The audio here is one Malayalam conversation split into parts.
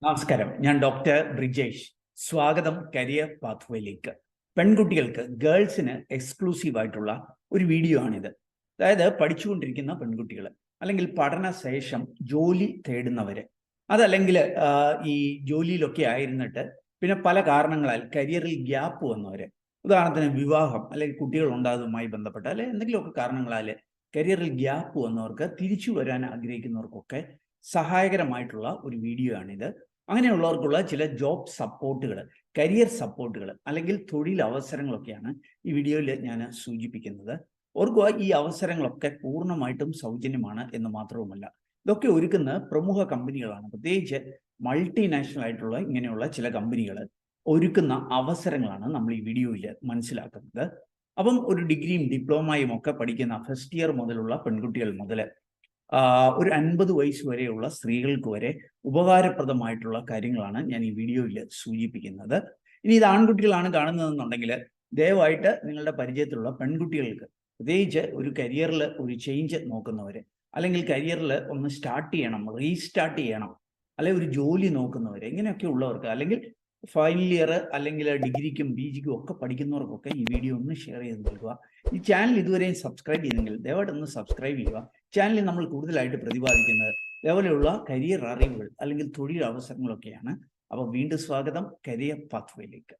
നമസ്കാരം, ഞാൻ ഡോക്ടർ ബ്രിജേഷ്. സ്വാഗതം കരിയർ പാത്വേയിലേക്ക്. പെൺകുട്ടികൾക്ക്, ഗേൾസിന് എക്സ്ക്ലൂസീവ് ആയിട്ടുള്ള ഒരു വീഡിയോ ആണിത്. അതായത് പഠിച്ചുകൊണ്ടിരിക്കുന്ന പെൺകുട്ടികൾ, അല്ലെങ്കിൽ പഠനശേഷം ജോലി തേടുന്നവര്, അതല്ലെങ്കിൽ ഈ ജോലിയിലൊക്കെ ആയിരുന്നിട്ട് പിന്നെ പല കാരണങ്ങളാൽ കരിയറിൽ ഗ്യാപ്പ് വന്നവര്, ഉദാഹരണത്തിന് വിവാഹം അല്ലെങ്കിൽ കുട്ടികൾ ഉണ്ടാകുന്നതുമായി ബന്ധപ്പെട്ട അല്ലെങ്കിൽ എന്തെങ്കിലുമൊക്കെ കാരണങ്ങളാൽ കരിയറിൽ ഗ്യാപ്പ് വന്നവർക്ക് തിരിച്ചു വരാൻ ആഗ്രഹിക്കുന്നവർക്കൊക്കെ സഹായകരമായിട്ടുള്ള ഒരു വീഡിയോ ആണിത്. അങ്ങനെയുള്ളവർക്കുള്ള ചില ജോബ് സപ്പോർട്ടുകൾ, കരിയർ സപ്പോർട്ടുകൾ അല്ലെങ്കിൽ തൊഴിൽ അവസരങ്ങളൊക്കെയാണ് ഈ വീഡിയോയിൽ ഞാൻ സൂചിപ്പിക്കുന്നത്. ഓർക്കുക, ഈ അവസരങ്ങളൊക്കെ പൂർണ്ണമായിട്ടും സൗജന്യമാണ് എന്ന് മാത്രവുമല്ല, ഇതൊക്കെ ഒരുക്കുന്ന പ്രമുഖ കമ്പനികളാണ്. പ്രത്യേകിച്ച് മൾട്ടിനാഷണൽ ആയിട്ടുള്ള ഇങ്ങനെയുള്ള ചില കമ്പനികൾ ഒരുക്കുന്ന അവസരങ്ങളാണ് നമ്മൾ ഈ വീഡിയോയിൽ മനസ്സിലാക്കുന്നത്. അപ്പം ഒരു ഡിഗ്രിയും ഡിപ്ലോമയും ഒക്കെ പഠിക്കുന്ന ഫസ്റ്റ് ഇയർ മുതലുള്ള പെൺകുട്ടികൾ മുതൽ ഒരു 50 വയസ്സ് വരെയുള്ള സ്ത്രീകൾക്ക് വരെ ഉപകാരപ്രദമായിട്ടുള്ള കാര്യങ്ങളാണ് ഞാൻ ഈ വീഡിയോയിൽ സൂചിപ്പിക്കുന്നത്. ഇനി ഇത് ആൺകുട്ടികളാണ് കാണുന്നതെന്നുണ്ടെങ്കിൽ ദയവായിട്ട് നിങ്ങളുടെ പരിചയത്തിലുള്ള പെൺകുട്ടികൾക്ക്, പ്രത്യേകിച്ച് ഒരു കരിയറിൽ ഒരു ചേഞ്ച് നോക്കുന്നവർ, അല്ലെങ്കിൽ കരിയറിൽ ഒന്ന് സ്റ്റാർട്ട് ചെയ്യണം, റീസ്റ്റാർട്ട് ചെയ്യണം, അല്ലെങ്കിൽ ഒരു ജോലി നോക്കുന്നവർ, ഇങ്ങനെയൊക്കെ ഉള്ളവർക്ക്, അല്ലെങ്കിൽ ഫൈനൽ ഇയർ അല്ലെങ്കിൽ ഡിഗ്രിക്കും PGക്കും ഒക്കെ പഠിക്കുന്നവർക്കൊക്കെ ഈ വീഡിയോ ഒന്ന് ഷെയർ ചെയ്ത് നൽകുക. ഈ ചാനൽ ഇതുവരെയും സബ്സ്ക്രൈബ് ചെയ്തെങ്കിൽ ദയവായിട്ട് ഒന്ന് സബ്സ്ക്രൈബ് ചെയ്യുക. ചാനലിൽ നമ്മൾ കൂടുതലായിട്ട് പ്രതിപാദിക്കുന്നത് ഇതേപോലെയുള്ള കരിയർ അറിവുകൾ അല്ലെങ്കിൽ തൊഴിൽ അവസരങ്ങളൊക്കെയാണ്. അപ്പോൾ വീണ്ടും സ്വാഗതം കരിയർ പാത്വേയിലേക്ക്.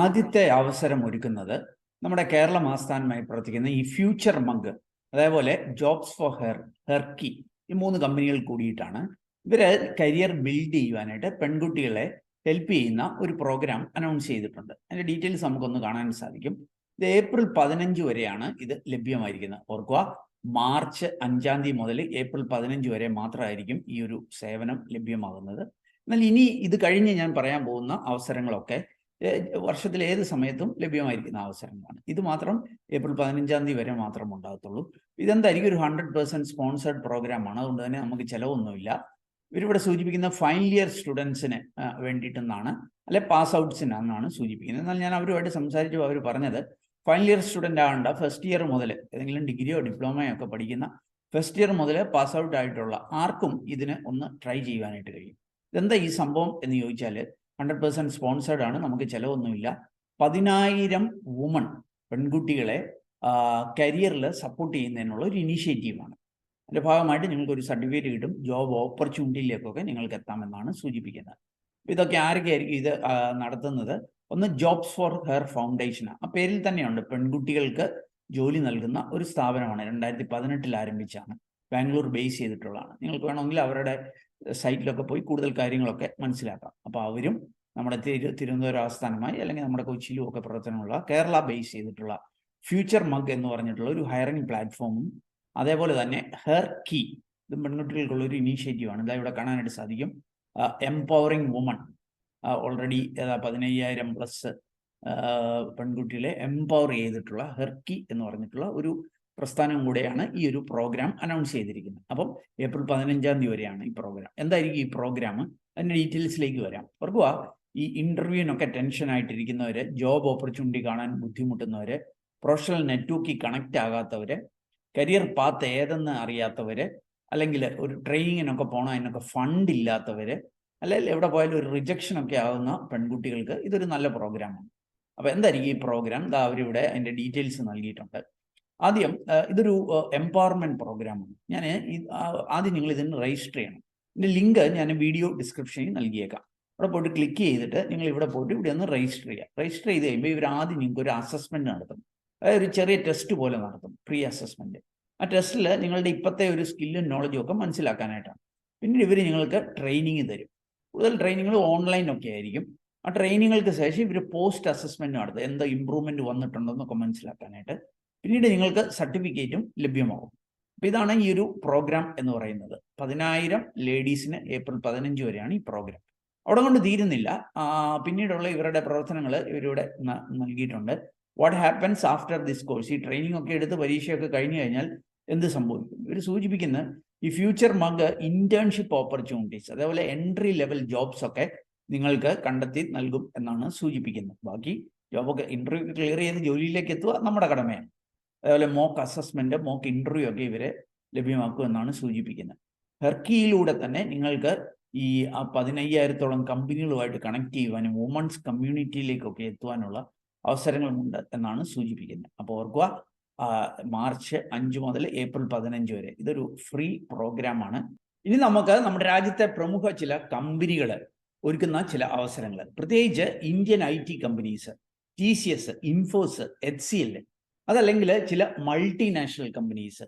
ആദ്യത്തെ അവസരം ഒരുക്കുന്നത് നമ്മുടെ കേരളം ആസ്ഥാനമായി പ്രവർത്തിക്കുന്ന ഈ ഫ്യൂച്ചർ മഗ്, അതേപോലെ ജോബ്സ് ഫോർ ഹെർക്കി, ഈ 3 കമ്പനികൾ കൂടിയിട്ടാണ് ഇവര് കരിയർ ബിൽഡ് ചെയ്യുവാനായിട്ട് പെൺകുട്ടികളെ ഹെൽപ്പ് ചെയ്യുന്ന ഒരു പ്രോഗ്രാം അനൗൺസ് ചെയ്തിട്ടുണ്ട്. അതിന്റെ ഡീറ്റെയിൽസ് നമുക്കൊന്ന് കാണാൻ സാധിക്കും. ഇത് ഏപ്രിൽ 15 വരെയാണ് ഇത് ലഭ്യമായിരിക്കുന്നത്. ഓർക്കുക, മാർച്ച് 5 തീയതി മുതൽ ഏപ്രിൽ 15 വരെ മാത്രമായിരിക്കും ഈ ഒരു സേവനം ലഭ്യമാകുന്നത്. എന്നാൽ ഇനി ഇത് കഴിഞ്ഞ് ഞാൻ പറയാൻ പോകുന്ന അവസരങ്ങളൊക്കെ വർഷത്തിൽ ഏത് സമയത്തും ലഭ്യമായിരിക്കുന്ന അവസരങ്ങളാണ്. ഇത് മാത്രം ഏപ്രിൽ 15 തീയതി വരെ മാത്രം ഉണ്ടാകത്തുള്ളൂ. ഇതെന്തായിരിക്കും, ഒരു 100% സ്പോൺസേഡ് പ്രോഗ്രാമാണ്. അതുകൊണ്ട് തന്നെ നമുക്ക് ചിലവൊന്നുമില്ല. ഇവരിവിടെ സൂചിപ്പിക്കുന്ന ഫൈനൽ ഇയർ സ്റ്റുഡൻസിന് വേണ്ടിയിട്ടെന്നാണ്, അല്ലെ പാസ് ഔട്ട്സിനാണെന്നാണ് സൂചിപ്പിക്കുന്നത്. എന്നാൽ ഞാൻ അവരുമായിട്ട് സംസാരിച്ചപ്പോൾ അവർ പറഞ്ഞത് ഫൈനൽ ഇയർ സ്റ്റുഡൻ്റ് ആകേണ്ട, ഫസ്റ്റ് ഇയർ മുതൽ ഏതെങ്കിലും ഡിഗ്രിയോ ഡിപ്ലോമയോ ഒക്കെ പഠിക്കുന്ന ഫസ്റ്റ് ഇയർ മുതൽ പാസ് ഔട്ട് ആയിട്ടുള്ള ആർക്കും ഇതിന് ഒന്ന് ട്രൈ ചെയ്യുവാനായിട്ട് കഴിയും. ഇതെന്താ ഈ സംഭവം എന്ന് ചോദിച്ചാൽ, 100% സ്പോൺസേഡ് ആണ്, നമുക്ക് ചിലവൊന്നുമില്ല. 10,000 വുമൺ, പെൺകുട്ടികളെ കരിയറിൽ സപ്പോർട്ട് ചെയ്യുന്നതിനുള്ള ഒരു ഇനീഷ്യേറ്റീവാണ്. അതിൻ്റെ ഭാഗമായിട്ട് നിങ്ങൾക്ക് ഒരു സർട്ടിഫിക്കറ്റ് കിട്ടും, ജോബ് ഓപ്പർച്യൂണിറ്റിയിലേക്കൊക്കെ നിങ്ങൾക്ക് എത്താമെന്നാണ് സൂചിപ്പിക്കുന്നത്. ഇതൊക്കെ ആരൊക്കെയായിരിക്കും ഇത് നടത്തുന്നത്? ഒന്ന് ജോബ്സ് ഫോർ ഹെർ ഫൗണ്ടേഷനാണ്. ആ പേരിൽ തന്നെയുണ്ട്, പെൺകുട്ടികൾക്ക് ജോലി നൽകുന്ന ഒരു സ്ഥാപനമാണ്. 2018 ആരംഭിച്ചാണ്, ബാംഗ്ലൂർ ബേസ് ചെയ്തിട്ടുള്ളതാണ്. നിങ്ങൾക്ക് വേണമെങ്കിൽ അവരുടെ സൈറ്റിലൊക്കെ പോയി കൂടുതൽ കാര്യങ്ങളൊക്കെ മനസ്സിലാക്കാം. അപ്പോൾ അവരും നമ്മുടെ തിരുവനന്തപുരം ആസ്ഥാനമായി അല്ലെങ്കിൽ നമ്മുടെ കൊച്ചിയിലും ഒക്കെ പ്രവർത്തനമുള്ള കേരള ബേസ് ചെയ്തിട്ടുള്ള ഫ്യൂച്ചർ മഗ് എന്ന് പറഞ്ഞിട്ടുള്ള ഒരു ഹയറിംഗ് പ്ലാറ്റ്ഫോമും, അതേപോലെ തന്നെ ഹെർക്കി, ഇതും പെൺകുട്ടികൾക്കുള്ള ഒരു ഇനീഷ്യേറ്റീവാണ്. ഇതാ ഇവിടെ കാണാനായിട്ട് സാധിക്കും. എംപവറിംഗ് വുമൺ, ഓൾറെഡി 15,000+ പെൺകുട്ടികളെ എംപവർ ചെയ്തിട്ടുള്ള ഹെർക്കി എന്ന് പറഞ്ഞിട്ടുള്ള ഒരു പ്രസ്ഥാനം കൂടെയാണ് ഈ ഒരു പ്രോഗ്രാം അനൗൺസ് ചെയ്തിരിക്കുന്നത്. അപ്പം ഏപ്രിൽ 15 തീയതി വരെയാണ് ഈ പ്രോഗ്രാം. എന്തായിരിക്കും ഈ പ്രോഗ്രാം? അതിൻ്റെ ഡീറ്റെയിൽസിലേക്ക് വരാം. ഓർക്കുക, ഈ ഇൻ്റർവ്യൂവിനൊക്കെ ടെൻഷൻ ആയിട്ടിരിക്കുന്നവർ, ജോബ് ഓപ്പർച്യൂണിറ്റി കാണാൻ ബുദ്ധിമുട്ടുന്നവർ, പ്രൊഫഷണൽ നെറ്റ്വർക്കിൽ കണക്റ്റ് ആകാത്തവർ, കരിയർ പാത്ത് ഏതെന്ന് അറിയാത്തവർ, അല്ലെങ്കിൽ ഒരു ട്രെയിനിങ്ങിനൊക്കെ പോകണം അതിനൊക്കെ ഫണ്ട് ഇല്ലാത്തവർ, അല്ലെങ്കിൽ എവിടെ പോയാലും ഒരു റിജക്ഷനൊക്കെ ആകുന്ന പെൺകുട്ടികൾക്ക് ഇതൊരു നല്ല പ്രോഗ്രാമാണ്. അപ്പോൾ എന്തായിരിക്കും ഈ പ്രോഗ്രാം? അവരിവിടെ അതിൻ്റെ ഡീറ്റെയിൽസ് നൽകിയിട്ടുണ്ട്. ആദ്യം ഇതൊരു എംപവർമെൻറ്റ് പ്രോഗ്രാമാണ്. ഞാൻ ആദ്യം നിങ്ങൾ ഇതിന് രജിസ്റ്റർ ചെയ്യണം. ഇതിൻ്റെ ലിങ്ക് ഞാൻ വീഡിയോ ഡിസ്ക്രിപ്ഷനിൽ നൽകിയേക്കാം. അവിടെ പോയിട്ട് ക്ലിക്ക് ചെയ്തിട്ട് നിങ്ങൾ ഇവിടെ പോയിട്ട് ഇവിടെ ഒന്ന് രജിസ്റ്റർ ചെയ്യുക. രജിസ്റ്റർ ചെയ്ത് കഴിയുമ്പോൾ ഇവർ ആദ്യം നിങ്ങൾക്ക് ഒരു അസസ്മെൻറ്റ് നടത്തും. അതായത് ഒരു ചെറിയ ടെസ്റ്റ് പോലെ നടത്തും, പ്രീ അസസ്മെൻറ്റ്. ആ ടെസ്റ്റിൽ നിങ്ങളുടെ ഇപ്പോഴത്തെ ഒരു സ്കില്ലും നോളജും ഒക്കെ മനസ്സിലാക്കാനായിട്ടാണ്. പിന്നീട് ഇവർ നിങ്ങൾക്ക് ട്രെയിനിങ് തരും. കൂടുതൽ ട്രെയിനിങ്ങൾ ഓൺലൈനൊക്കെ ആയിരിക്കും. ആ ട്രെയിനിങ്ങൾക്ക് ശേഷം ഇവർ പോസ്റ്റ് അസസ്മെൻറ്റ് നടത്തും, എന്താ ഇമ്പ്രൂവ്മെൻറ്റ് വന്നിട്ടുണ്ടെന്നൊക്കെ മനസ്സിലാക്കാനായിട്ട്. പിന്നീട് നിങ്ങൾക്ക് സർട്ടിഫിക്കറ്റും ലഭ്യമാകും. അപ്പോൾ ഇതാണ് ഈ ഒരു പ്രോഗ്രാം എന്ന് പറയുന്നത്. 10,000 ലേഡീസിന് ഏപ്രിൽ 15 വരെയാണ് ഈ പ്രോഗ്രാം. അവിടെ കൊണ്ട് തീരുന്നില്ല. പിന്നീടുള്ള ഇവരുടെ പ്രവർത്തനങ്ങൾ ഇവരിവിടെ നൽകിയിട്ടുണ്ട്. What happens after this course? ഈ ട്രെയിനിങ് ഒക്കെ എടുത്ത് പരീക്ഷയൊക്കെ കഴിഞ്ഞു കഴിഞ്ഞാൽ എന്ത് സംഭവിക്കും? ഇവർ സൂചിപ്പിക്കുന്നത് ഈ ഫ്യൂച്ചർ മഗ് ഇന്റേൺഷിപ്പ് ഓപ്പർച്യൂണിറ്റീസ്, അതേപോലെ എൻട്രി ലെവൽ ജോബ്സ് ഒക്കെ നിങ്ങൾക്ക് കണ്ടെത്തി നൽകും എന്നാണ് സൂചിപ്പിക്കുന്നത്. ബാക്കി ജോബൊക്കെ ഇന്റർവ്യൂ ക്ലിയർ ചെയ്ത് ജോലിയിലേക്ക് എത്തുക നമ്മുടെ കടമയാണ്. അതേപോലെ മോക്ക് അസസ്മെന്റ്, മോക്ക് ഇന്റർവ്യൂ ഒക്കെ ഇവരെ ലഭ്യമാക്കുമെന്നാണ് സൂചിപ്പിക്കുന്നത്. ഹെർക്കിയിലൂടെ തന്നെ നിങ്ങൾക്ക് ഈ 15,000-ഓളം കമ്പനികളുമായിട്ട് കണക്ട് ചെയ്യുവാനും വുമൺസ് കമ്മ്യൂണിറ്റിയിലേക്കൊക്കെ എത്തുവാനുള്ള അവസരങ്ങളുമുണ്ട് എന്നാണ് സൂചിപ്പിക്കുന്നത്. അപ്പോൾ ഓർക്കുക, മാർച്ച് 5 മുതൽ ഏപ്രിൽ 15 വരെ ഇതൊരു ഫ്രീ പ്രോഗ്രാമാണ്. ഇനി നമുക്ക് നമ്മുടെ രാജ്യത്തെ പ്രമുഖ ചില കമ്പനികൾ ഒരുക്കുന്ന ചില അവസരങ്ങൾ, പ്രത്യേകിച്ച് Indian IT companies, TCS, ഇൻഫോസ്, HCL, അതല്ലെങ്കിൽ ചില മൾട്ടിനാഷണൽ കമ്പനീസ്,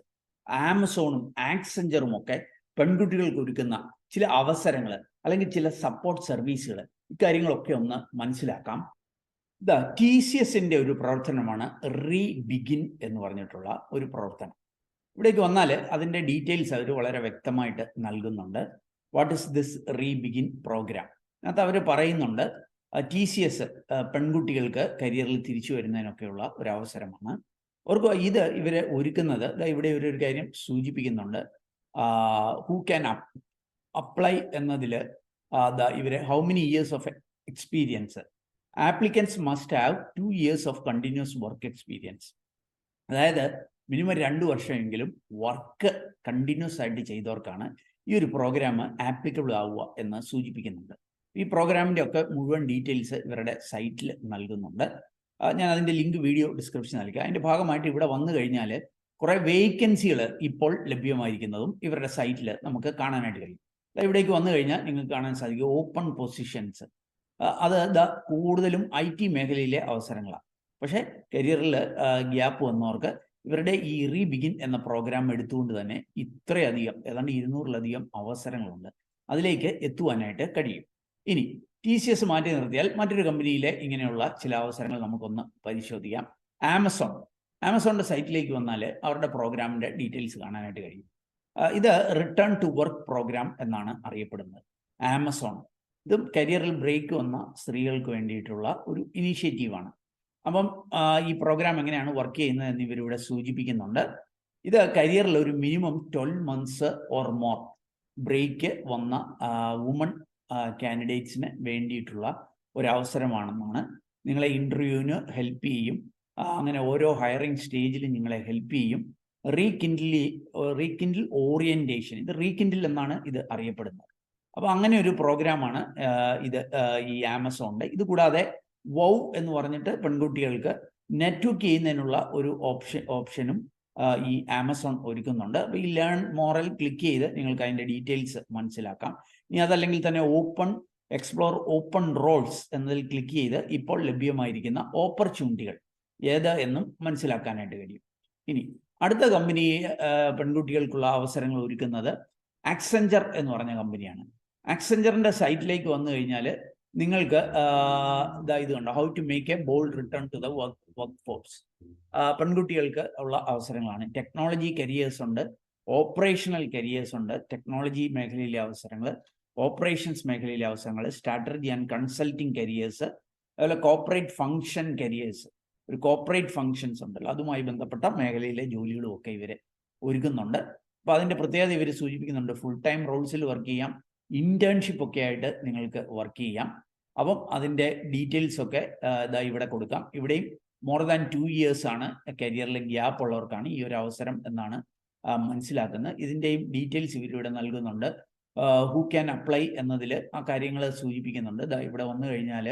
ആമസോണും ആക്സെഞ്ചറും ഒക്കെ പെൺകുട്ടികൾക്ക് ഒരുക്കുന്ന ചില അവസരങ്ങൾ അല്ലെങ്കിൽ ചില സപ്പോർട്ട് സർവീസുകൾ, ഇക്കാര്യങ്ങളൊക്കെ ഒന്ന് മനസ്സിലാക്കാം. TCSന്റെ ഒരു പ്രവർത്തനമാണ് റീബിഗിൻ എന്ന് പറഞ്ഞിട്ടുള്ള ഒരു പ്രവർത്തനം. ഇവിടേക്ക് വന്നാൽ അതിൻ്റെ ഡീറ്റെയിൽസ് അവർ വളരെ വ്യക്തമായിട്ട് നൽകുന്നുണ്ട്. What is this rebegin program? അതിനകത്ത് അവർ പറയുന്നുണ്ട് TCS പെൺകുട്ടികൾക്ക് കരിയറിൽ തിരിച്ചു വരുന്നതിനൊക്കെയുള്ള ഒരു അവസരമാണ്. ഓർക്കുക, ഇത് ഇവരെ ഒരുക്കുന്നത്, ഇവിടെ ഇവരൊരു കാര്യം സൂചിപ്പിക്കുന്നുണ്ട്. ഹൂ ക്യാൻ അപ്ലൈ എന്നതിൽ ഇവരെ how many years of experience, applicants must have 2 years of continuous work experience. അതായത് മിനിമം 2 വർഷമെങ്കിലും വർക്ക് കണ്ടിന്യൂസ് ആയിട്ട് ചെയ്തവർക്കാണ് ഈ ഒരു പ്രോഗ്രാം ആപ്ലിക്കബിൾ ആവുക എന്ന് സൂചിപ്പിക്കുന്നുണ്ട്. ഈ പ്രോഗ്രാമിൻ്റെ ഒക്കെ മുഴുവൻ ഡീറ്റെയിൽസ് ഇവരുടെ സൈറ്റിൽ നൽകുന്നുണ്ട്. ഞാൻ അതിൻ്റെ ലിങ്ക് വീഡിയോ ഡിസ്ക്രിപ്ഷൻ നൽകാം. അതിൻ്റെ ഭാഗമായിട്ട് ഇവിടെ വന്നു കഴിഞ്ഞാൽ കുറേ വേക്കൻസികൾ ഇപ്പോൾ ലഭ്യമായിരിക്കുന്നതും ഇവരുടെ സൈറ്റിൽ നമുക്ക് കാണാനായിട്ട് കഴിയും. ഇവിടേക്ക് വന്നു കഴിഞ്ഞാൽ നിങ്ങൾക്ക് കാണാൻ സാധിക്കും ഓപ്പൺ പൊസിഷൻസ്. അത് കൂടുതലും IT മേഖലയിലെ അവസരങ്ങളാണ്. പക്ഷേ കരിയറിൽ ഗ്യാപ്പ് വന്നവർക്ക് ഇവരുടെ ഈ റീബിഗിൻ എന്ന പ്രോഗ്രാം എടുത്തുകൊണ്ട് തന്നെ ഇത്രയധികം, ഏതാണ്ട് 200-ലധികം അവസരങ്ങളുണ്ട്, അതിലേക്ക് എത്തുവാനായിട്ട് കഴിയും. ഇനി TCS മാറ്റി നിർത്തിയാൽ മറ്റൊരു കമ്പനിയിലെ ഇങ്ങനെയുള്ള ചില അവസരങ്ങൾ നമുക്കൊന്ന് പരിശോധിക്കാം. ആമസോണിൻ്റെ സൈറ്റിലേക്ക് വന്നാൽ അവരുടെ പ്രോഗ്രാമിൻ്റെ ഡീറ്റെയിൽസ് കാണാനായിട്ട് കഴിയും. ഇത് റിട്ടേൺ ടു വർക്ക് പ്രോഗ്രാം എന്നാണ് അറിയപ്പെടുന്നത്. ആമസോൺ ഇത് കരിയറിൽ ബ്രേക്ക് വന്ന സ്ത്രീകൾക്ക് വേണ്ടിയിട്ടുള്ള ഒരു ഇനീഷ്യേറ്റീവാണ്. അപ്പം ഈ പ്രോഗ്രാം എങ്ങനെയാണ് വർക്ക് ചെയ്യുന്നത് എന്ന് ഇവരിവിടെ സൂചിപ്പിക്കുന്നുണ്ട്. ഇത് കരിയറിൽ ഒരു minimum 12 months or more break വന്ന വുമൺ കാൻഡിഡേറ്റ്സിന് വേണ്ടിയിട്ടുള്ള ഒരു അവസരമാണെന്നാണ്. നിങ്ങളെ ഇൻ്റർവ്യൂവിന് ഹെൽപ്പ് ചെയ്യും, അങ്ങനെ ഓരോ ഹയറിംഗ് സ്റ്റേജിലും നിങ്ങളെ ഹെൽപ്പ് ചെയ്യും. റീകിൻഡിൽ ഓറിയൻറ്റേഷൻ, ഇത് റീകിൻഡിൽ എന്നാണ് ഇത് അറിയപ്പെടുന്നത്. അപ്പോൾ അങ്ങനെ ഒരു പ്രോഗ്രാമാണ് ഇത് ഈ ആമസോണിൻ്റെ. ഇത് കൂടാതെ വൗ എന്ന് പറഞ്ഞിട്ട് പെൺകുട്ടികൾക്ക് നെറ്റ്വർക്ക് ചെയ്യുന്നതിനുള്ള ഒരു ഓപ്ഷനും ഈ ആമസോൺ ഒരുക്കുന്നുണ്ട്. അപ്പോൾ ഈ ലേൺ മോറൽ ക്ലിക്ക് ചെയ്ത് നിങ്ങൾക്ക് അതിൻ്റെ ഡീറ്റെയിൽസ് മനസ്സിലാക്കാം. ഇനി അതല്ലെങ്കിൽ തന്നെ എക്സ്പ്ലോർ ഓപ്പൺ റോൾസ് എന്നതിൽ ക്ലിക്ക് ചെയ്ത് ഇപ്പോൾ ലഭ്യമായിരിക്കുന്ന ഓപ്പർച്യൂണിറ്റികൾ ഏത് എന്നും മനസ്സിലാക്കാനായിട്ട് കഴിയും. ഇനി അടുത്ത കമ്പനി പെൺകുട്ടികൾക്കുള്ള അവസരങ്ങൾ ഒരുക്കുന്നത് ആക്സെഞ്ചർ എന്ന് പറഞ്ഞ കമ്പനിയാണ്. ആക്സെഞ്ചറിൻ്റെ സൈറ്റിലേക്ക് വന്നു കഴിഞ്ഞാൽ നിങ്ങൾക്ക് ഇത് കണ്ടോ, how to make a bold return to the workforce. പെൺകുട്ടികൾക്ക് ഉള്ള അവസരങ്ങളാണ്. ടെക്നോളജി കരിയേഴ്സ് ഉണ്ട്, ഓപ്പറേഷണൽ കരിയേഴ്സ് ഉണ്ട്, ടെക്നോളജി മേഖലയിലെ അവസരങ്ങൾ, ഓപ്പറേഷൻസ് മേഖലയിലെ അവസരങ്ങൾ, സ്ട്രാറ്റജി ആൻഡ് കൺസൾട്ടിങ് കരിയേഴ്സ്, അതുപോലെ കോർപ്പറേറ്റ് ഫംഗ്ഷൻ കരിയേഴ്സ്. ഒരു കോർപ്പറേറ്റ് ഫംഗ്ഷൻസ് ഉണ്ടല്ലോ, അതുമായി ബന്ധപ്പെട്ട മേഖലയിലെ ജോലികളും ഒക്കെ ഇവർ ഒരുക്കുന്നുണ്ട്. അപ്പോൾ അതിൻ്റെ പ്രത്യേകത ഇവർ സൂചിപ്പിക്കുന്നുണ്ട്. ഫുൾ ടൈം റോൾസിൽ വർക്ക് ചെയ്യാം, ഇന്റേൺഷിപ്പ് ഒക്കെ ആയിട്ട് നിങ്ങൾക്ക് വർക്ക് ചെയ്യാം. അപ്പം അതിൻ്റെ ഡീറ്റെയിൽസ് ഒക്കെ ഇവിടെ കൊടുക്കാം. ഇവിടെയും മോർ ദാൻ 2 years ആണ് കരിയറിൽ ഗ്യാപ്പ് ഉള്ളവർക്കാണ് ഈ ഒരു അവസരം എന്നാണ് മനസ്സിലാക്കുന്നത്. ഇതിൻ്റെയും ഡീറ്റെയിൽസ് ഇവരിവിടെ നൽകുന്നുണ്ട്. ഹൂ ക്യാൻ അപ്ലൈ എന്നതിൽ ആ കാര്യങ്ങൾ സൂചിപ്പിക്കുന്നുണ്ട്. ഇവിടെ വന്നു കഴിഞ്ഞാൽ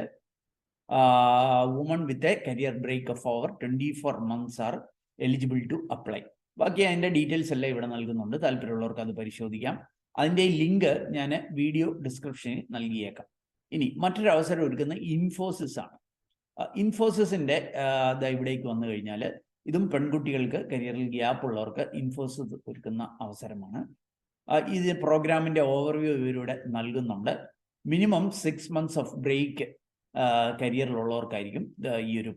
woman with a career break of over 24 months are eligible to apply. ബാക്കി അതിൻ്റെ ഡീറ്റെയിൽസ് എല്ലാം ഇവിടെ നൽകുന്നുണ്ട്. താല്പര്യമുള്ളവർക്ക് അത് പരിശോധിക്കാം. അതിൻ്റെ ലിങ്ക് ഞാൻ വീഡിയോ ഡിസ്ക്രിപ്ഷനിൽ നൽകിയേക്കാം. ഇനി മറ്റൊരു അവസരം ഒരുക്കുന്ന ഇൻഫോസിസ് ആണ്. ഇൻഫോസിസിൻ്റെ ഇവിടേക്ക് വന്നു കഴിഞ്ഞാൽ ഇതും പെൺകുട്ടികൾക്ക് കരിയറിൽ ഗ്യാപ്പ് ഉള്ളവർക്ക് ഇൻഫോസിസ് ഒരുക്കുന്ന അവസരമാണ്. ഇത് പ്രോഗ്രാമിൻ്റെ ഓവർവ്യൂ ഇവരിവിടെ നൽകുന്നുണ്ട്. മിനിമം 6 months ഓഫ് ബ്രേക്ക് കരിയറിലുള്ളവർക്കായിരിക്കും ഈ ഒരു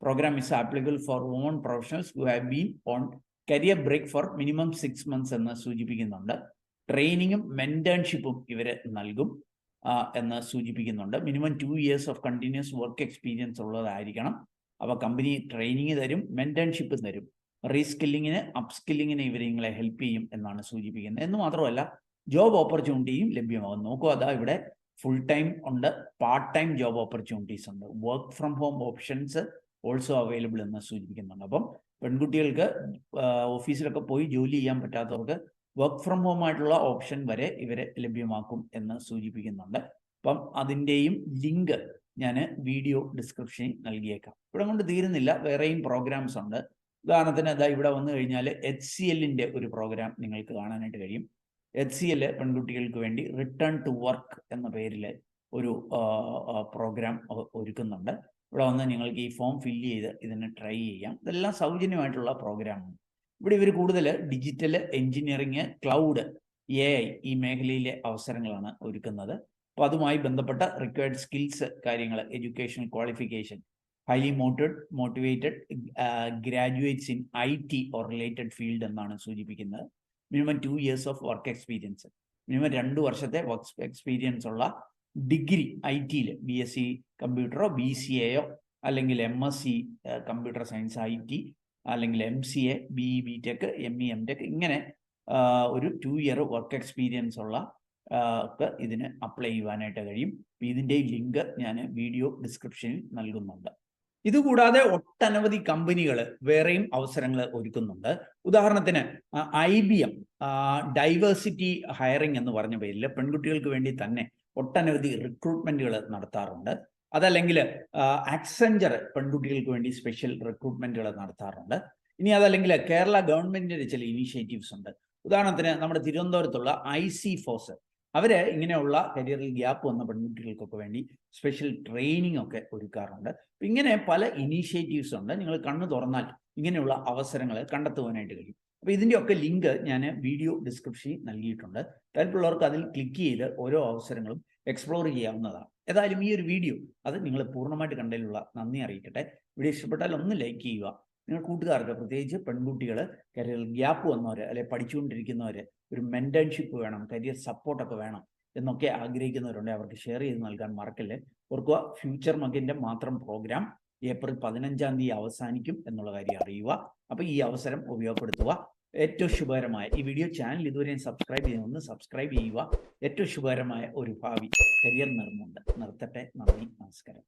programme is applicable for woman professionals who have been on career break for minimum 6 months എന്ന് സൂചിപ്പിക്കുന്നുണ്ട്. ട്രെയിനിങ്ങും മെൻറ്റേൺഷിപ്പും ഇവർ നൽകും എന്ന് സൂചിപ്പിക്കുന്നുണ്ട്. Minimum 2 years of continuous work experience ഉള്ളതായിരിക്കണം. അപ്പോൾ കമ്പനി ട്രെയിനിങ് തരും, മെൻറ്റേൺഷിപ്പ് തരും, റീസ്കില്ലിങ്ങിന് അപ്സ്കില്ലിങ്ങിന് ഇവർ നിങ്ങളെ ഹെൽപ്പ് ചെയ്യും എന്നാണ് സൂചിപ്പിക്കുന്നത്. എന്ന് മാത്രമല്ല ജോബ് ഓപ്പർച്യൂണിറ്റിയും ലഭ്യമാകും. നോക്കൂ, ഇവിടെ ഫുൾ ടൈം ഉണ്ട്, പാർട്ട് ടൈം ജോബ് ഓപ്പർച്യൂണിറ്റീസ് ഉണ്ട്, work from home options also available എന്ന് സൂചിപ്പിക്കുന്നുണ്ട്. അപ്പം പെൺകുട്ടികൾക്ക് ഓഫീസിലൊക്കെ പോയി ജോലി ചെയ്യാൻ പറ്റാത്തവർക്ക് വർക്ക് ഫ്രം ഹോം ആയിട്ടുള്ള ഓപ്ഷൻ വരെ ഇവരെ ലഭ്യമാക്കും എന്ന് സൂചിപ്പിക്കുന്നുണ്ട്. അപ്പം അതിൻ്റെയും ലിങ്ക് ഞാൻ വീഡിയോ ഡിസ്ക്രിപ്ഷനിൽ നൽകിയേക്കാം. ഇവിടെ കൊണ്ട് തീരുന്നില്ല, വേറെയും പ്രോഗ്രാംസ് ഉണ്ട്. ഉദാഹരണത്തിന് അതാ ഇവിടെ വന്നു കഴിഞ്ഞാൽ HCLന്റെ ഒരു പ്രോഗ്രാം നിങ്ങൾക്ക് കാണാനായിട്ട് കഴിയും. HCL പെൺകുട്ടികൾക്ക് വേണ്ടി റിട്ടേൺ ടു വർക്ക് എന്ന പേരിൽ ഒരു പ്രോഗ്രാം ഒരുക്കുന്നുണ്ട്. ഇവിടെ വന്ന് നിങ്ങൾക്ക് ഈ ഫോം ഫില്ല് ചെയ്ത് ഇതിന് ട്രൈ ചെയ്യാം. ഇതെല്ലാം സൗജന്യമായിട്ടുള്ള പ്രോഗ്രാമാണ്. ഇവിടെ ഇവർ കൂടുതൽ ഡിജിറ്റൽ എഞ്ചിനീയറിങ്, ക്ലൗഡ്, AI ഈ മേഖലയിലെ അവസരങ്ങളാണ് ഒരുക്കുന്നത്. അപ്പോൾ അതുമായി ബന്ധപ്പെട്ട റിക്വയർഡ് സ്കിൽസ് കാര്യങ്ങൾ, educational qualification, highly motivated graduates in IT or related field എന്നാണ് സൂചിപ്പിക്കുന്നത്. Minimum 2 years of work experience, minimum 2 വർഷത്തെ വർക്ക് എക്സ്പീരിയൻസ് ഉള്ള ഡിഗ്രി IT BSc കമ്പ്യൂട്ടറോ BCAയോ അല്ലെങ്കിൽ MSc കമ്പ്യൂട്ടർ സയൻസ് IT അല്ലെങ്കിൽ MCA, BE BTech, ME MTech ഇങ്ങനെ ഒരു 2 year വർക്ക് എക്സ്പീരിയൻസ് ഉള്ള ഇതിന് അപ്ലൈ ചെയ്യുവാനായിട്ട് കഴിയും. ഇതിൻ്റെ ലിങ്ക് ഞാൻ വീഡിയോ ഡിസ്ക്രിപ്ഷനിൽ നൽകുന്നുണ്ട്. ഇതുകൂടാതെ ഒട്ടനവധി കമ്പനികൾ വേറെയും അവസരങ്ങൾ ഒരുക്കുന്നുണ്ട്. ഉദാഹരണത്തിന് IBM ഡൈവേഴ്സിറ്റി ഹയറിംഗ് എന്ന് പറഞ്ഞ പേരിൽ പെൺകുട്ടികൾക്ക് വേണ്ടി തന്നെ ഒട്ടനവധി റിക്രൂട്ട്മെന്റുകൾ നടത്താറുണ്ട്. അതല്ലെങ്കിൽ ആക്സെഞ്ചർ പെൺകുട്ടികൾക്ക് വേണ്ടി സ്പെഷ്യൽ റിക്രൂട്ട്മെന്റുകൾ നടത്താറുണ്ട്. ഇനി അതല്ലെങ്കിൽ കേരള ഗവൺമെന്റിന്റെ ചില ഇനീഷ്യേറ്റീവ്സ് ഉണ്ട്. ഉദാഹരണത്തിന് നമ്മുടെ തിരുവനന്തപുരത്തുള്ള IC ഫോഴ്സ് അവർ ഇങ്ങനെയുള്ള കരിയറിൽ ഗ്യാപ്പ് വന്ന പെൺകുട്ടികൾക്കൊക്കെ വേണ്ടി സ്പെഷ്യൽ ട്രെയിനിങ് ഒക്കെ ഒരുക്കാറുണ്ട്. ഇങ്ങനെ പല ഇനീഷ്യേറ്റീവ്സ് ഉണ്ട്. നിങ്ങൾ കണ്ണു തുറന്നാൽ ഇങ്ങനെയുള്ള അവസരങ്ങൾ കണ്ടെത്തുവാനായിട്ട് കഴിയും. അപ്പോൾ ഇതിൻ്റെയൊക്കെ ലിങ്ക് ഞാൻ വീഡിയോ ഡിസ്ക്രിപ്ഷനിൽ നൽകിയിട്ടുണ്ട്. താല്പര്യമുള്ളവർക്ക് അതിൽ ക്ലിക്ക് ചെയ്ത് ഓരോ അവസരങ്ങളും എക്സ്പ്ലോർ ചെയ്യാവുന്നതാണ്. ഏതായാലും ഈ ഒരു വീഡിയോ അത് നിങ്ങൾ പൂർണ്ണമായിട്ട് കണ്ടതിലുള്ള നന്ദി അറിയിക്കട്ടെ. വീഡിയോ ഇഷ്ടപ്പെട്ടാൽ ഒന്ന് ലൈക്ക് ചെയ്യുക. നിങ്ങൾ കൂട്ടുകാർക്ക്, പ്രത്യേകിച്ച് പെൺകുട്ടികൾ, കരിയറിൽ ഗ്യാപ്പ് വന്നവർ അല്ലെങ്കിൽ പഠിച്ചുകൊണ്ടിരിക്കുന്നവർ, ഒരു മെന്റർഷിപ്പ് വേണം, കരിയർ സപ്പോർട്ടൊക്കെ വേണം എന്നൊക്കെ ആഗ്രഹിക്കുന്നവരുണ്ടെങ്കിൽ അവർക്ക് ഷെയർ ചെയ്ത് നൽകാൻ മറക്കല്ലേ. ഓർക്കുക, ഫ്യൂച്ചർ മഗിൻ്റെ മാത്രം പ്രോഗ്രാം ഏപ്രിൽ 15-ാം തീയതി അവസാനിക്കും എന്നുള്ള കാര്യം അറിയുക. അപ്പോൾ ഈ അവസരം ഉപയോഗപ്പെടുത്തുക. ഏറ്റവും ശുഭകരമായ ഈ വീഡിയോ ചാനൽ ഇതുവരെയും സബ്സ്ക്രൈബ് ചെയ്യുന്ന സബ്സ്ക്രൈബ് ചെയ്യുക. ഏറ്റവും ശുഭകരമായ ഒരു ഭാവി കരിയർ നിർത്തട്ടെ. നന്ദി, നമസ്കാരം.